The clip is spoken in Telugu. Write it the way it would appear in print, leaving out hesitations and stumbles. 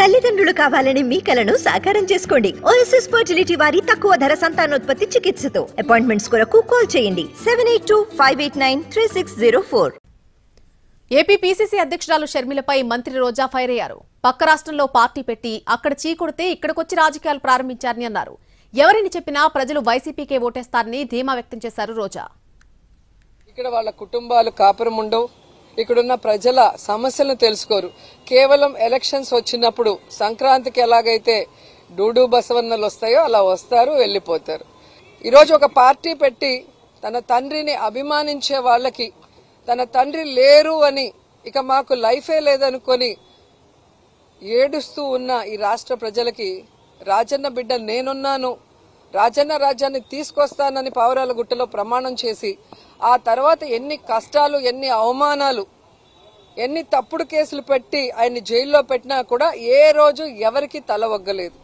తల్లిదండ్రులు కావాలని మీ కలను సాకారం చేసుకోండి. ఓఎస్ఎస్ ఫర్టిలిటీ వారి తక్కువ ధర సంతానోత్పత్తి చికిత్సతో అపాయింట్మెంట్స్ కొరకు కాల్ చేయండి 7825893604. ఏపీ పీసీసీ అధ్యక్షురాలు షర్మిలపై మంత్రి రోజా ఫైర్ అయ్యారు. పక్క రాష్ట్రంలో పార్టీ పెట్టి అక్కడ చీకొడితే ఇక్కడికొచ్చి రాజకీయాలు ప్రారంభించారని అన్నారు. ఎవరిని చెప్పినా ప్రజలు వైసీపీకే ఓటేస్తారని ధీమా వ్యక్తం చేశారు రోజా. ఇక్కడ వాళ్ళ కుటుంబాలు కాపురం ఉండవు, ఇక్కడున్న ప్రజల సమస్యలను తెలుసుకోరు. కేవలం ఎలక్షన్స్ వచ్చినప్పుడు సంక్రాంతికి ఎలాగైతే డూడు బసవన్నలు వస్తాయో అలా వస్తారు, వెళ్లిపోతారు. ఈరోజు ఒక పార్టీ పెట్టి తన తండ్రిని అభిమానించే వాళ్ళకి తన తండ్రి లేరు అని, ఇక మాకు లైఫే లేదనుకొని ఏడుస్తూ ఉన్న ఈ రాష్ట్ర ప్రజలకి రాజన్న బిడ్డ నేనున్నాను, రాజన్న రాజ్యాన్ని తీసుకొస్తానని పావురాల గుట్టలో ప్రమాణం చేసి ఆ తర్వాత ఎన్ని కష్టాలు, ఎన్ని అవమానాలు, ఎన్ని తప్పుడు కేసులు పెట్టి ఆయన్ని జైల్లో పెట్టినా కూడా ఏ రోజు ఎవరికి తల ఒగ్గలేదు.